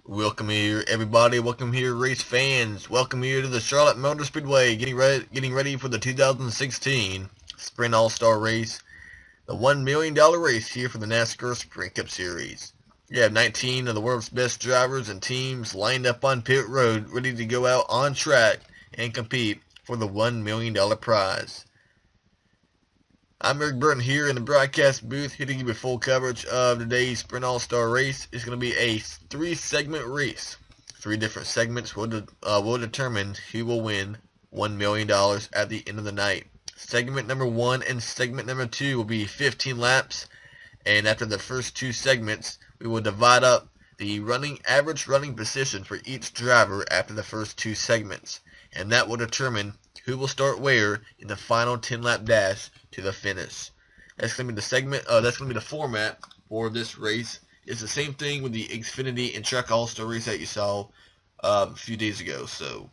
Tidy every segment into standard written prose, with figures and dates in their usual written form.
Welcome here, everybody. Welcome here, race fans. Welcome here to the Charlotte Motor Speedway. Getting ready for the 2016 Sprint All-Star Race, the $1 million race here for the NASCAR Sprint Cup Series. You have 19 of the world's best drivers and teams lined up on pit road, ready to go out on track and compete for the $1 million prize. I'm Eric Burton here in the broadcast booth, here to give you full coverage of today's Sprint All-Star Race. It's going to be a 3-segment race. 3 different segments will determine who will win $1 million at the end of the night. Segment number 1 and segment number 2 will be 15 laps, and after the first 2 segments, we will divide up the average running position for each driver after the first 2 segments, and that will determine who will start where in the final 10-lap dash to the finish. That's going to be the segment. That's going to be the format for this race. It's the same thing with the Xfinity and Truck All-Star race that you saw a few days ago. So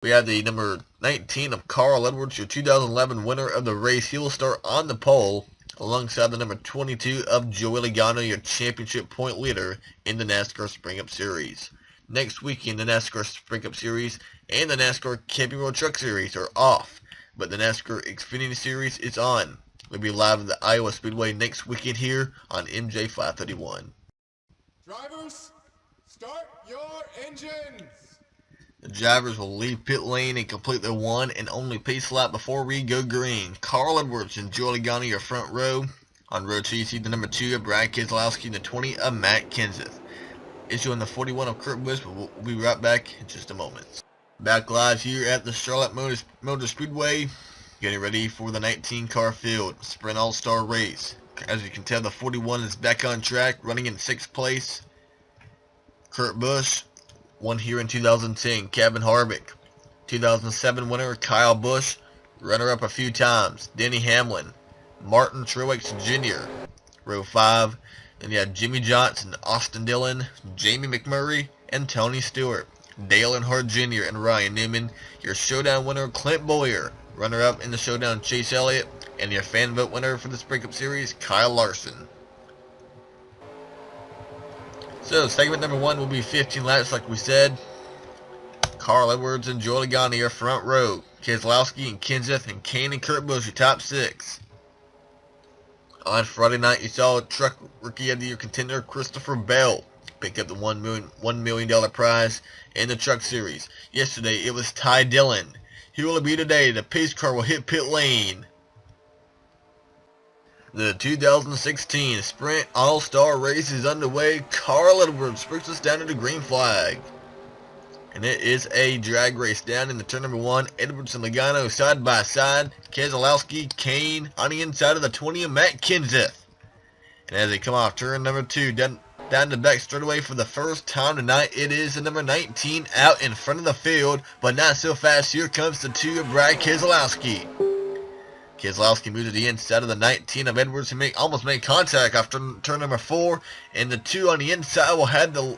we have the number 19 of Carl Edwards, your 2011 winner of the race. He will start on the pole alongside the number 22 of Joey Logano, your championship point leader in the NASCAR Sprint Cup Series. Next weekend, the NASCAR Sprint Cup Series and the NASCAR Camping World Truck Series are off, but the NASCAR Xfinity Series is on. We'll be live at the Iowa Speedway next weekend here on MJ 531. Drivers, start your engines! The drivers will leave pit lane and complete their one and only pace lap before we go green. Carl Edwards and Joey Logano, your front row. On row 2, you see the number 2 of Brad Keselowski and the 20 of Matt Kenseth. Issuing the 41 of Kurt Busch, but we'll be right back in just a moment. Back live here at the Charlotte Motor Speedway, getting ready for the 19-car field Sprint All-Star Race. As you can tell, the 41 is back on track, running in 6th place. Kurt Busch won here in 2010. Kevin Harvick, 2007 winner. Kyle Busch, runner-up a few times. Denny Hamlin, Martin Truex Jr., row 5. Then you have Jimmy Johnson, Austin Dillon, Jamie McMurray, and Tony Stewart. Dale Earnhardt Jr. and Ryan Newman. Your showdown winner, Clint Bowyer. Runner-up in the showdown, Chase Elliott. And your fan vote winner for the Sprint Cup Series, Kyle Larson. So, segment number 1 will be 15 laps, like we said. Carl Edwards and Joey Logano, your front row. Keselowski and Kenseth and Kane and Kurt Busch, your top 6. On Friday night, you saw Truck Rookie of the Year contender Christopher Bell pick up the $1 million prize in the Truck Series. Yesterday, it was Ty Dillon. Who will it be today? The pace car will hit pit lane. The 2016 Sprint All-Star Race is underway. Carl Edwards brings us down to the green flag. And it is a drag race down in the turn number 1. Edwards and Logano side by side. Keselowski, Kane on the inside of the 20 of Matt Kenseth. And as they come off turn number 2, down the back straightaway for the first time tonight, it is the number 19 out in front of the field, but not so fast. Here comes the 2 of Brad Keselowski. Keselowski moves to the inside of the 19 of Edwards, who almost made contact after turn number 4, and the 2 on the inside will have the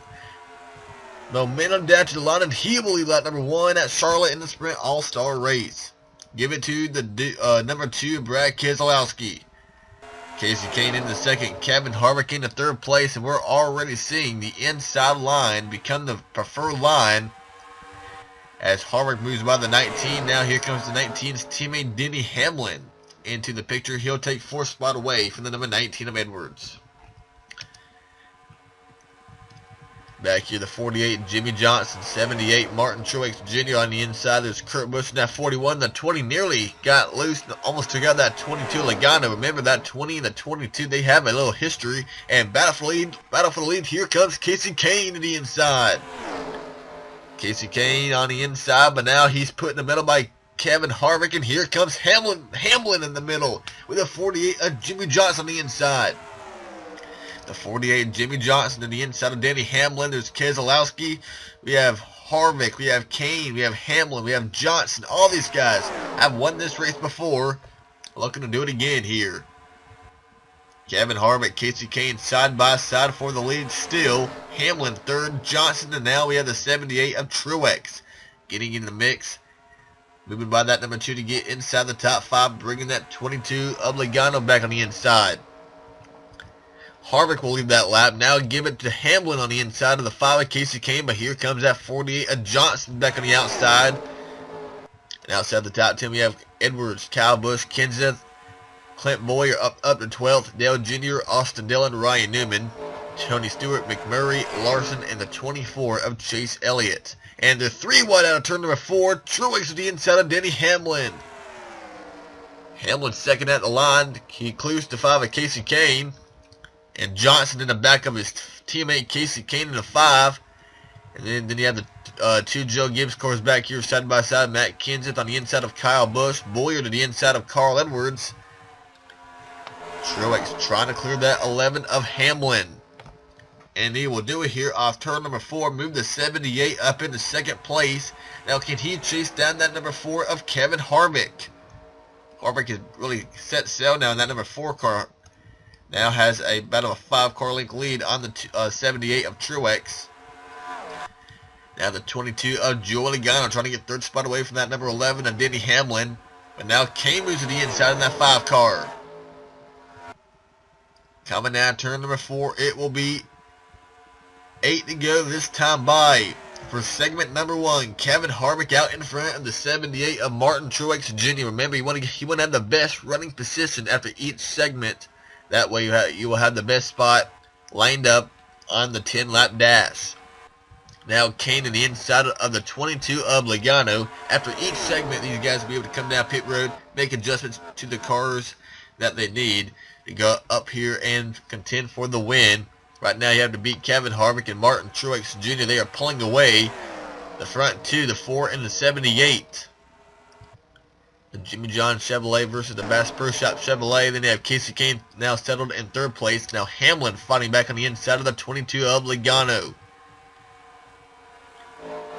momentum down to the line, and he will leave lap number 1 at Charlotte in the Sprint All-Star Race. Give it to the number 2, Brad Keselowski. Casey Kane in the 2nd, Kevin Harvick in the 3rd place, and we're already seeing the inside line become the preferred line as Harvick moves by the 19. Now here comes the 19's teammate Denny Hamlin into the picture. He'll take 4th spot away from the number 19 of Edwards. Back here, the 48, Jimmy Johnson. 78, Martin Truex Jr. on the inside. There's Kurt Busch. Now 41, the 20 nearly got loose. Almost took out that 22 Logano. Remember that 20 and the 22, they have a little history. And battle for the lead. Here comes Casey Kane to the inside. Casey Kane on the inside, but now he's put in the middle by Kevin Harvick. And here comes Hamlin in the middle with a 48 of Jimmy Johnson on the inside. The 48, Jimmy Johnson to the inside of Denny Hamlin. There's Keselowski. We have Harvick. We have Kane. We have Hamlin. We have Johnson. All these guys have won this race before. Looking to do it again here. Kevin Harvick, Casey Kane side by side for the lead still. Hamlin 3rd, Johnson, and now we have the 78 of Truex getting in the mix. Moving by that number 2 to get inside the top 5, bringing that 22 of Logano back on the inside. Harvick will leave that lap. Now give it to Hamlin on the inside of the 5 of Casey Kane, but here comes that 48 of Johnson back on the outside. And outside the top 10, we have Edwards, Kyle Busch, Kenseth, Clint Boyer up to 12th, Dale Jr., Austin Dillon, Ryan Newman, Tony Stewart, McMurray, Larson, and the 24 of Chase Elliott. And the 3 wide out of turn number 4, Truex to the inside of Denny Hamlin. Hamlin second at the line. He clears to 5 of Casey Kane. And Johnson in the back of his teammate Casey Kane in the 5. And then you have the 2 Joe Gibbs cars back here side by side. Matt Kenseth on the inside of Kyle Busch. Boyer to the inside of Carl Edwards. Truex trying to clear that 11 of Hamlin. And he will do it here off turn number 4. Move the 78 up into second place. Now can he chase down that number 4 of Kevin Harvick? Harvick is really set sail now in that number 4 car. Now has about a 5-car length lead on the 78 of Truex. Now the 22 of Joey Logano trying to get third spot away from that number 11 of Denny Hamlin. But now Kane moves to the inside in that 5 car. Coming down turn number 4, it will be 8 to go this time by. For segment number 1, Kevin Harvick out in front of the 78 of Martin Truex Jr. Remember, you want to have the best running position after each segment. That way you will have the best spot lined up on the 10-lap dash. Now Kane to the inside of the 22 of Logano. After each segment, these guys will be able to come down pit road, make adjustments to the cars that they need to go up here and contend for the win. Right now you have to beat Kevin Harvick and Martin Truex Jr. They are pulling away the front 2, the 4, and the 78. The Jimmy John Chevrolet versus the Bass Pro Shop Chevrolet. Then they have Casey Kane now settled in 3rd place. Now Hamlin fighting back on the inside of the 22 of Logano.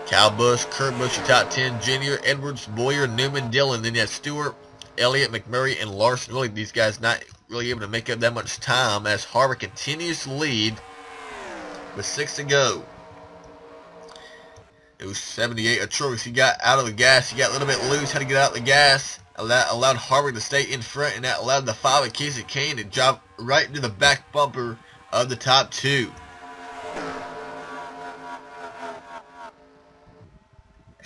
Kyle Busch, Kurt Busch, your top 10, Jr., Edwards, Boyer, Newman, Dillon. Then you have Stewart, Elliott, McMurray, and Larson. Really, these guys not really able to make up that much time as Harvick continues to lead with 6 to go. It was 78 of Truex. He got out of the gas. He got a little bit loose. Had to get out of the gas. Allowed Harvick to stay in front, and that allowed the 5 of Casey Kane to drop right into the back bumper of the top 2.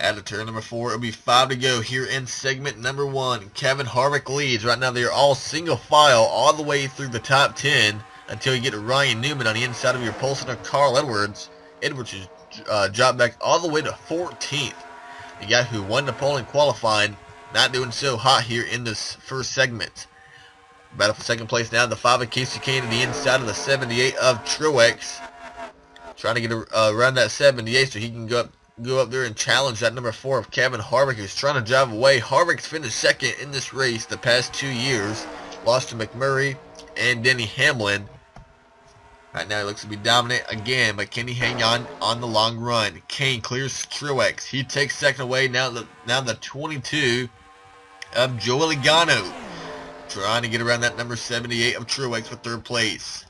Out of turn number 4, it'll be 5 to go here in segment number 1. Kevin Harvick leads. Right now they are all single file all the way through the top 10 until you get to Ryan Newman on the inside of your pole center, Carl Edwards. Edwards is dropped back all the way to 14th. The guy who won the pole in qualifying, not doing so hot here in this first segment. Battle for second place now, the 5 of Casey Kane to the inside of the 78 of Truex. Trying to get around that 78 so he can go up there and challenge that number 4 of Kevin Harvick, who's trying to drive away. Harvick's finished second in this race the past 2 years. Lost to McMurray and Denny Hamlin. Right now he looks to be dominant again, but can he hang on the long run? Kane clears Truex. He takes second away. Now the 22 of Joey Logano. Trying to get around that number 78 of Truex for 3rd place.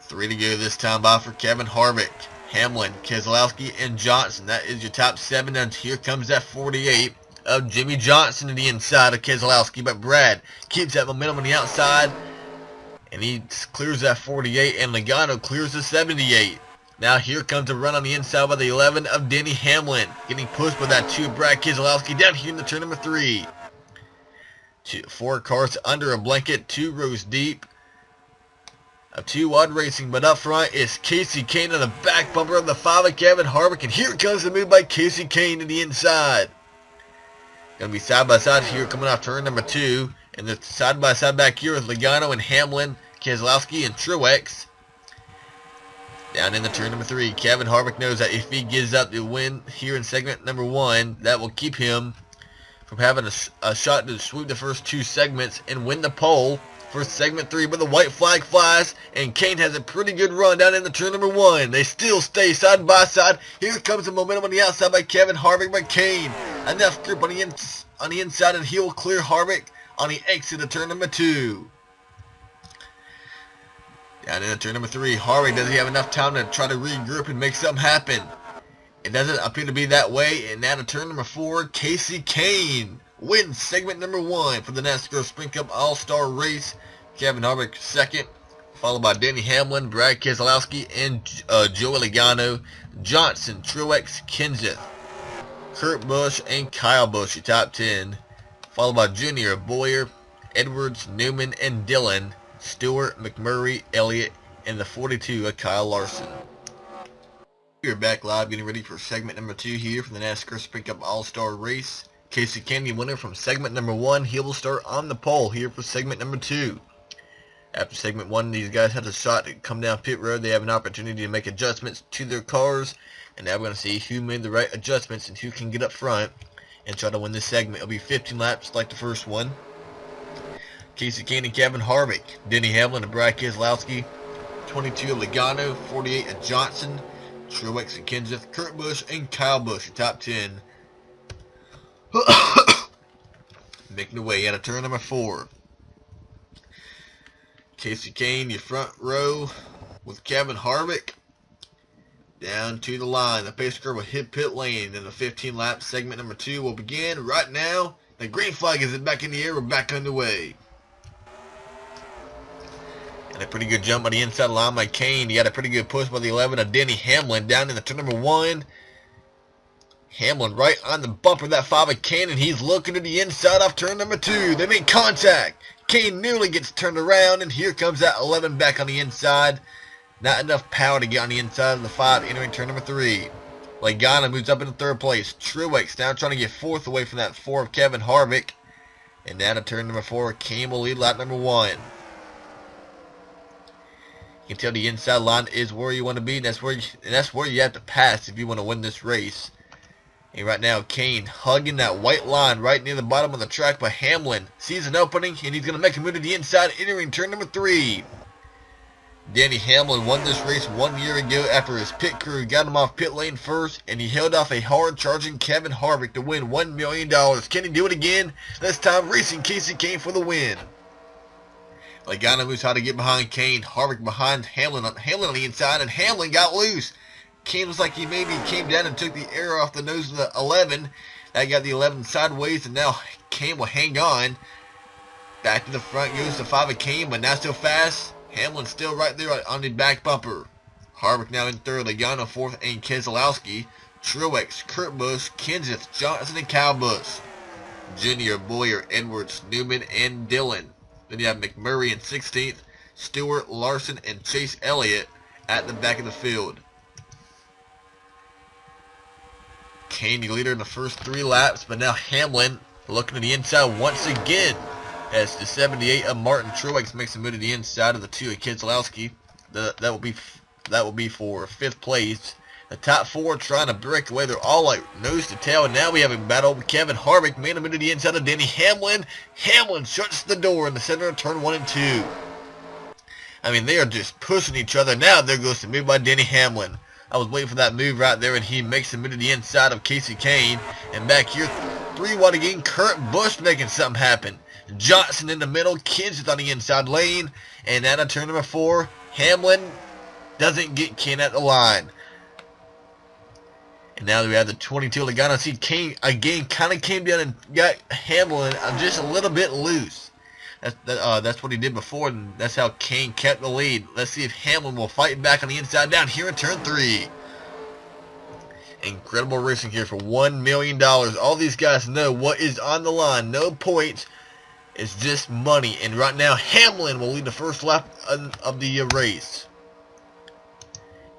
3 to go this time by for Kevin Harvick. Hamlin, Keselowski, and Johnson. That is your top 7. And here comes that 48 of Jimmy Johnson to the inside of Keselowski. But Brad keeps that momentum on the outside. And he clears that 48. And Logano clears the 78. Now here comes a run on the inside by the 11 of Denny Hamlin. Getting pushed by that 2 Brad Keselowski down here in the turn number 3. 4 cars under a blanket, 2 rows deep. Of 2 wide racing, but up front is Casey Kane on the back bumper of the 5 of Kevin Harvick, and here comes the move by Casey Kane to the inside. Gonna be side by side here coming off turn number 2, and the side by side back here with Logano and Hamlin, Keselowski, and Truex. Down in the turn number 3, Kevin Harvick knows that if he gives up the win here in segment number 1, that will keep him from having a shot to sweep the first 2 segments and win the pole for segment 3, but the white flag flies, and Kane has a pretty good run down in the turn number 1. They still stay side by side. Here comes the momentum on the outside by Kevin Harvick, but Kane, enough grip on the inside, and he will clear Harvick on the exit of turn number 2. Down in the turn number 3, Harvick doesn't have enough time to try to regroup and make something happen. It doesn't appear to be that way, and now to turn number 4, Casey Kane wins segment number 1 for the NASCAR Sprint Cup All-Star Race. Kevin Harvick second, followed by Denny Hamlin, Brad Keselowski, and Joey Logano. Johnson, Truex, Kenseth, Kurt Busch, and Kyle Busch, your top 10. Followed by Junior, Boyer, Edwards, Newman, and Dillon. Stewart, McMurray, Elliott, and the 42 of Kyle Larson. We're back live getting ready for segment number 2 here for the NASCAR Sprint Cup All-Star Race. Casey Kennedy, winner from segment number 1. He will start on the pole here for segment number 2. After segment 1, these guys had a shot to come down pit road. They have an opportunity to make adjustments to their cars. And now we're going to see who made the right adjustments and who can get up front and try to win this segment. It'll be 15 laps like the first one. Casey Kennedy, Kevin Harvick, Denny Hamlin, and Brad Keselowski. 22 of Logano, 48 of Johnson, Truex and Kenseth, Kurt Busch, and Kyle Busch, your top 10. Making the way out of turn number 4. Casey Kane, your front row with Kevin Harvick. Down to the line. The pace car will hit pit lane, and the 15-lap segment number 2 will begin right now. The green flag is back in the air. We're back underway. And a pretty good jump on the inside line by Kane. He got a pretty good push by the 11 of Denny Hamlin down in the turn number 1. Hamlin right on the bumper of that 5 of Kane, and he's looking to the inside off turn number 2. They make contact. Kane nearly gets turned around, and here comes that 11 back on the inside. Not enough power to get on the inside of the 5 entering turn number 3. Logano moves up into 3rd place. Truex now trying to get 4th away from that 4 of Kevin Harvick. And now to turn number 4, Kane will lead lap number 1. You can tell the inside line is where you want to be, and that's where you have to pass if you want to win this race. And right now, Kane hugging that white line right near the bottom of the track, but Hamlin sees an opening, and he's going to make a move to the inside, entering turn number 3. Denny Hamlin won this race 1 year ago after his pit crew got him off pit lane first, and he held off a hard-charging Kevin Harvick to win $1 million. Can he do it again? This time, racing Casey Kane for the win. Logano moves how to get behind Kane. Harvick behind Hamlin on the inside, and Hamlin got loose. Kane was like he maybe came down and took the air off the nose of the 11. That got the 11 sideways, and now Kane will hang on. Back to the front goes the 5 of Kane, but not so fast. Hamlin still right there on the back bumper. Harvick now in 3rd, Logano 4th, and Keselowski. Truex, Kurt Busch, Kenseth, Johnson, and Kyle Busch. Junior, Boyer, Edwards, Newman, and Dillon. Then you have McMurray in 16th, Stewart, Larson, and Chase Elliott at the back of the field. Kane the leader in the first 3 laps, but now Hamlin looking to the inside once again. As the 78 of Martin Truex makes a move to the inside of the 2 of Keselowski. That will be for 5th place. The top 4 trying to break away. They're all like nose to tail. And now we have a battle with Kevin Harvick. Made a move to the inside of Denny Hamlin. Hamlin shuts the door in the center of turn 1 and 2. I mean, they are just pushing each other. Now there goes the move by Denny Hamlin. I was waiting for that move right there, and he makes a move to the inside of Casey Kane. And back here, 3 wide again, Kurt Busch making something happen. Johnson in the middle, Kenseth on the inside lane, and out of turn number 4, Hamlin doesn't get Kane at the line. And now we have the 22 Logano. See, Kane again kind of came down and got Hamlin just a little bit loose. That's what he did before, and that's how Kane kept the lead. Let's see if Hamlin will fight back on the inside down here in turn 3. Incredible racing here for $1 million. All these guys know what is on the line. No points. It's just money. And right now, Hamlin will lead the first lap of the race.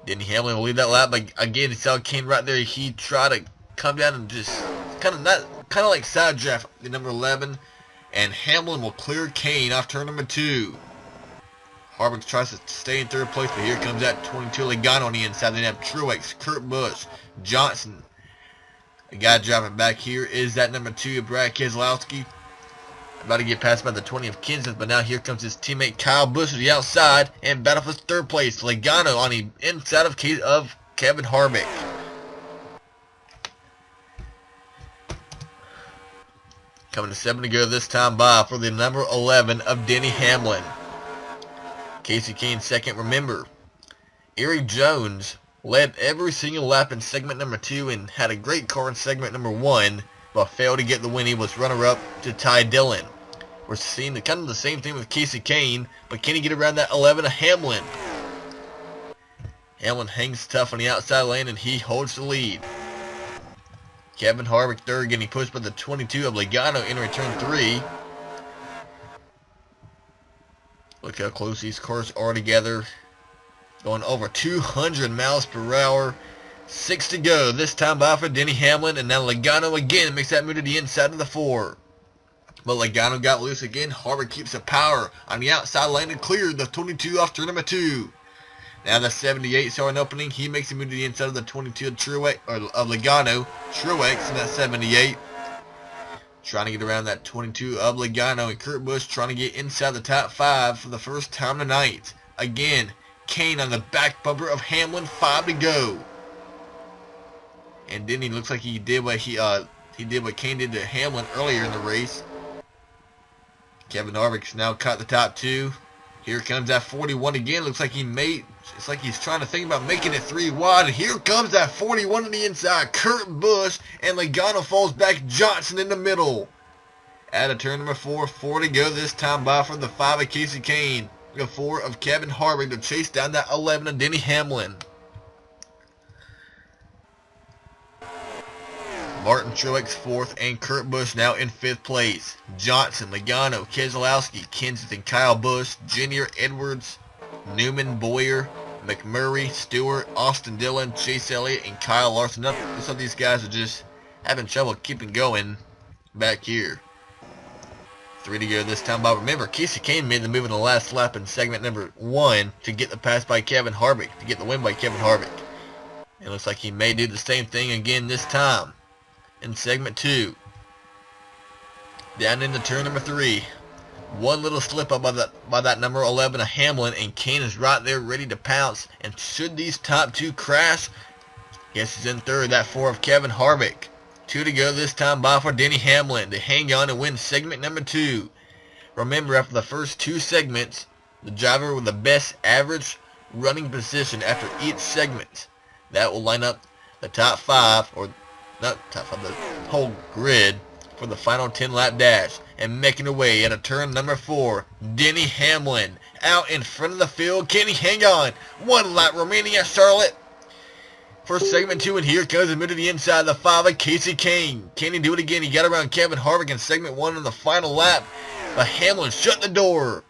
Denny Hamlin will lead that lap. But again, you saw Kane right there. He tried to come down and just kind of like side draft the number 11. And Hamlin will clear Kane off turn number 2. Harvick tries to stay in 3rd place, but here comes that 22 Logano on the inside. Then have Truex, Kurt Busch, Johnson. The guy driving back here is that number 2 of Brad Keselowski. About to get passed by the 20 of Kenseth, but now here comes his teammate Kyle Busch to the outside and battle for 3rd place. Logano on the inside of Kevin Harvick. Coming to 7 to go this time by for the number 11 of Denny Hamlin. Casey Kane 2nd. Remember, Erik Jones led every single lap in segment number 2 and had a great car in segment number 1. but failed to get the win. He was runner-up to Ty Dillon. We're seeing kind of the same thing with Casey Kane, but can he get around that 11 of Hamlin? Hamlin hangs tough on the outside lane, and he holds the lead. Kevin Harvick third, getting pushed by the 22 of Logano entering turn 3. Look how close these cars are together. Going over 200 miles per hour. 6 to go. This time by for Denny Hamlin, and now Logano again makes that move to the inside of the 4. But Logano got loose again. Harvick keeps the power on the outside lane and cleared the 22 off turn number 2. Now the 78 saw an opening. He makes a move to the inside of the 22 of Logano. Truex in that 78. Trying to get around that 22 of Logano, and Kurt Busch trying to get inside the top 5 for the first time tonight. Again, Kane on the back bumper of Hamlin, 5 to go. And then he looks like he did what Kane did to Hamlin earlier in the race. Kevin Harvick's now caught the top 2. Here comes that 41 again. Looks like it's like he's trying to think about making it 3 wide. And here comes that 41 on the inside. Kurt Busch, and Logano falls back. Johnson in the middle. Out of turn number 4, 4 to go. This time by for the 5 of Casey Kane. The 4 of Kevin Harvick to chase down that 11 of Denny Hamlin. Martin Truex 4th, and Kurt Busch now in 5th place. Johnson, Logano, Keselowski, Kenseth, and Kyle Busch, Jr., Edwards, Newman, Boyer, McMurray, Stewart, Austin Dillon, Chase Elliott, and Kyle Larson. Some of these guys are just having trouble keeping going back here. 3 to go this time, but remember, Casey Kane made the move in the last lap in segment number 1 to get the pass by Kevin Harvick, to get the win by Kevin Harvick. It looks like he may do the same thing again this time. In segment 2, down into turn number 3, one little slip up by that number 11 of Hamlin, and Kane is right there ready to pounce. And should these top 2 crash, guess he's in 3rd. That 4 of Kevin Harvick. 2 to go this time by for Denny Hamlin to hang on and win segment number 2. Remember, after the first 2 segments, the driver with the best average running position after each segment, that will line up the top 5, or not top 5, the whole grid for the final 10-lap dash. And making away at a turn number 4, Denny Hamlin out in front of the field. Can he hang on? 1 lap remaining at Charlotte for segment 2, and here comes the move to the inside, the 5 of Casey Kane. Can he do it again? He got around Kevin Harvick in segment 1 on the final lap, but Hamlin shut the door.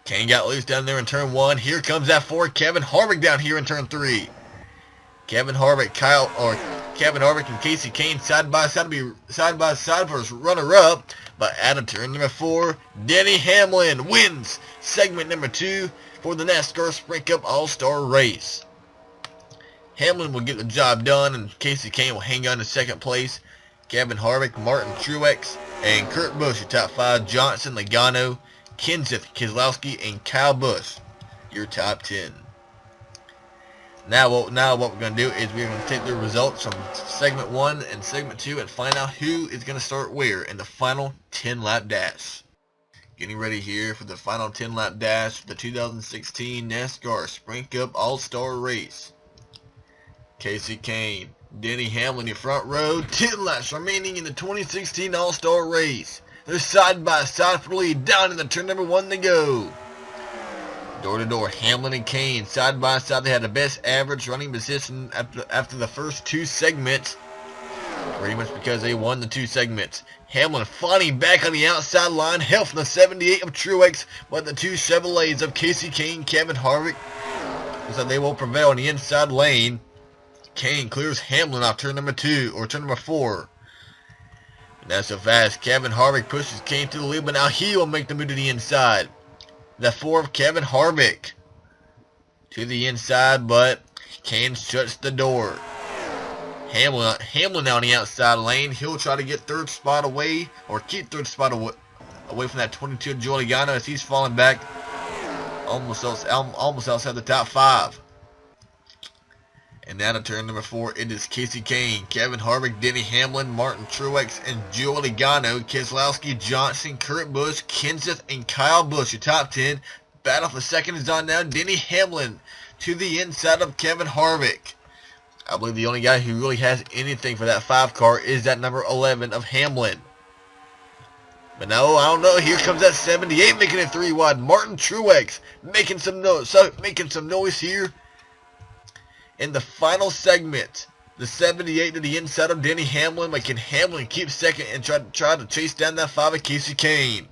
Kane got loose down there in turn 1. Here comes that 4, Kevin Harvick down here in turn 3. Kevin Harvick and Casey Kane side by side for his runner-up. But out of turn number 4, Denny Hamlin wins segment number 2 for the NASCAR Sprint Cup All-Star Race. Hamlin will get the job done, and Casey Kane will hang on to 2nd place. Kevin Harvick, Martin Truex, and Kurt Busch, your top 5. Johnson, Logano, Kenseth, Keselowski, and Kyle Busch, your top 10. Now what we're going to do is we're going to take the results from segment 1 and segment 2 and find out who is going to start where in the final 10-lap dash. Getting ready here for the final 10-lap dash for the 2016 NASCAR Sprint Cup All-Star Race. Casey Kane, Denny Hamlin in front row, 10 laps remaining in the 2016 All-Star Race. They're side by side for the lead, down in the turn number 1 to go. Door to door, Hamlin and Kane side by side. They had the best average running position after the first 2 segments, pretty much because they won the 2 segments. Hamlin fighting back on the outside line, help from the 78 of Truex, but the 2 Chevrolets of Casey Kane, Kevin Harvick, so they will prevail in the inside lane. Kane clears Hamlin off turn number 2 or turn number 4. Not so fast. Kevin Harvick pushes Kane to the lead, but now he will make the move to the inside. The 4 of Kevin Harvick to the inside, but Kane shuts the door. Hamlin on the outside lane. He'll try to get 3rd spot away, or keep 3rd spot away from that 22 of Joey Logano as he's falling back almost outside the top 5. And now to turn number 4, it is Casey Kane, Kevin Harvick, Denny Hamlin, Martin Truex, and Joey Logano, Keselowski, Johnson, Kurt Busch, Kenseth, and Kyle Busch, your top 10. Battle for 2nd is on now. Denny Hamlin to the inside of Kevin Harvick. I believe the only guy who really has anything for that 5 car is that number 11 of Hamlin. But no, I don't know. Here comes that 78 making it 3 wide. Martin Truex making some noise here in the final segment. The 78 to the inside of Denny Hamlin, but can Hamlin keep second and try to chase down that 5 of Casey Kane?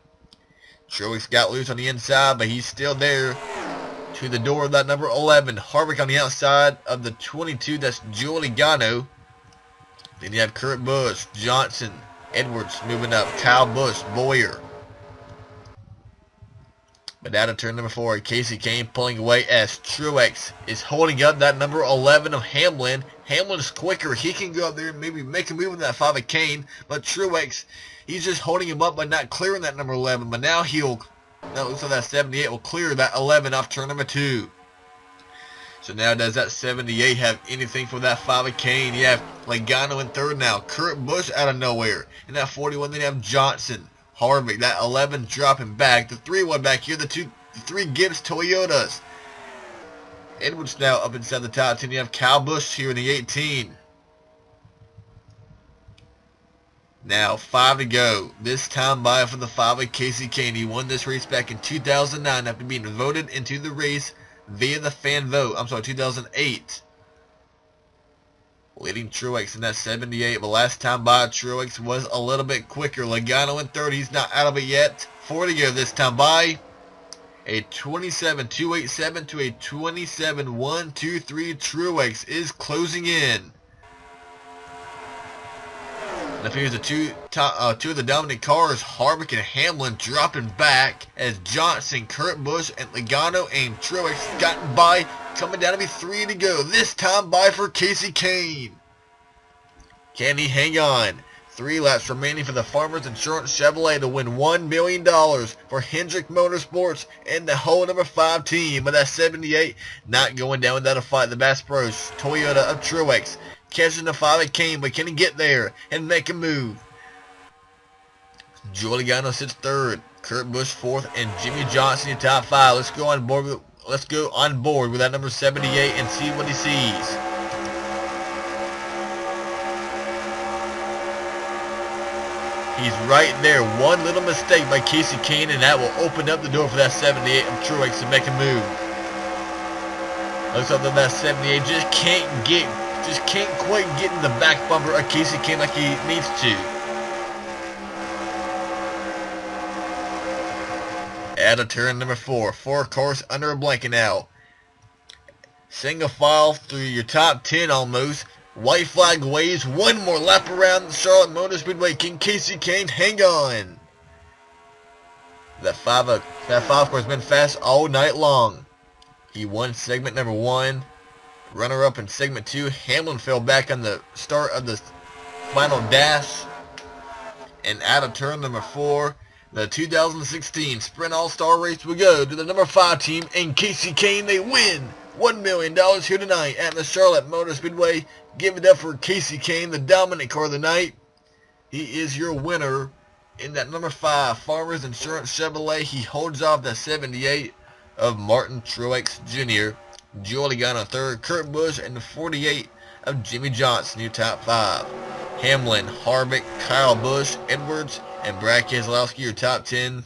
Truex got loose on the inside, but he's still there to the door of that number 11. Harvick on the outside of the 22. That's Joey Logano. Then you have Kurt Busch, Johnson, Edwards moving up, Kyle Busch, Boyer. But out of turn number 4, Casey Kane pulling away as Truex is holding up that number 11 of Hamlin. Hamlin's quicker. He can go up there and maybe make a move with that 5 of Kane. But Truex, he's just holding him up by not clearing that number 11. But now it looks like that 78 will clear that 11 off turn number 2. So now does that 78 have anything for that 5 of Kane? You have Logano in third now. Kurt Busch out of nowhere. And that 41, then you have Johnson. Harvick, that 11 dropping back. The 3-1 back here. The 3 Gibbs Toyotas. Edwards now up inside the top 10. You have Kyle Busch here in the 18. Now 5 to go. This time by for the 5 of Casey Kane. He won this race back in 2009 after being voted into the race via the fan vote. 2008. Leading Truex in that 78, but last time by Truex was a little bit quicker. Logano in third, he's not out of it yet. 4 to go this time by. A 27.287 to a 27.123. Truex is closing in. And if here's the two of the dominant cars, Harvick and Hamlin dropping back as Johnson, Kurt Busch, and Logano and Truex gotten by, coming down to be 3 to go. This time by for Casey Kane. Can he hang on? 3 laps remaining for the Farmers Insurance Chevrolet to win $1 million for Hendrick Motorsports and the whole number 5 team. But that 78 not going down without a fight. The Bass Pros Toyota of Truex catching the 5 of Kane, but can he get there and make a move? Joey Logano sits third, Kurt Busch fourth, and Jimmy Johnson in top 5. Let's go on board with that number 78 and see what he sees. He's right there. One little mistake by Casey Kane, and that will open up the door for that 78 of Truex to make a move. Looks like that 78 just can't quite get in the back bumper of Casey Kane like he needs to. At a turn number 4, 4 cars under a blanket now. Single file through your top 10 almost. White flag waves. One more lap around the Charlotte Motor Speedway. Can Casey Kane hang on? That 5 car's been fast all night long. He won segment number 1. Runner-up in segment 2. Hamlin fell back on the start of the final dash. And out of turn number 4, the 2016 Sprint All-Star Race will go to the number 5 team, and Casey Kane, they win $1 million here tonight at the Charlotte Motor Speedway. Give it up for Casey Kane, the dominant car of the night. He is your winner in that number 5 Farmers Insurance Chevrolet. He holds off the 78 of Martin Truex Jr., Joey Logano third, Kurt Busch, and the 48 of Jimmy Johnson, your top 5. Hamlin, Harvick, Kyle Busch, Edwards, and Brad Keselowski, your top 10.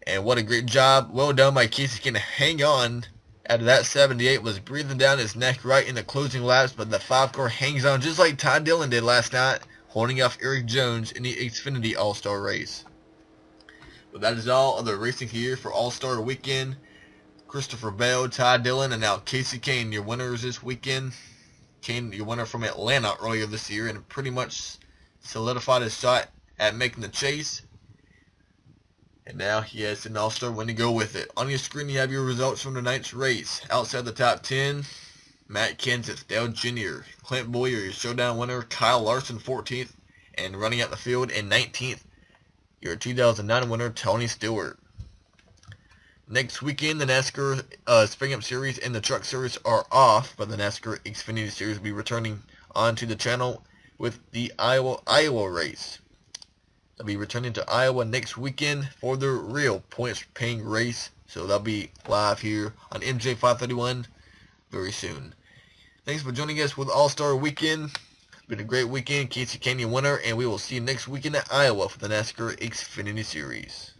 And what a great job. Well done by Casey Kane to hang on. Out of that 78 was breathing down his neck right in the closing laps, but the 5 car hangs on just like Ty Dillon did last night, holding off Eric Jones in the Xfinity All-Star race. But that is all of the racing here for All-Star Weekend. Christopher Bell, Ty Dillon, and now Casey Kane, your winners this weekend. Kane, your winner from Atlanta earlier this year, and pretty much solidified his shot at making the chase. And now he has an All-Star win to go with it. On your screen, you have your results from tonight's race. Outside the top 10, Matt Kenseth, Dale Jr., Clint Boyer, your showdown winner, Kyle Larson, 14th, and running out the field in 19th, your 2009 winner, Tony Stewart. Next weekend, the NASCAR Spring Up Series and the Truck Series are off, but the NASCAR Xfinity Series will be returning onto the channel with the Iowa race. They'll be returning to Iowa next weekend for the real points-paying race, so they'll be live here on MJ531 very soon. Thanks for joining us with All-Star Weekend. It's been a great weekend. Casey Canyon winner, and we will see you next weekend at Iowa for the NASCAR Xfinity Series.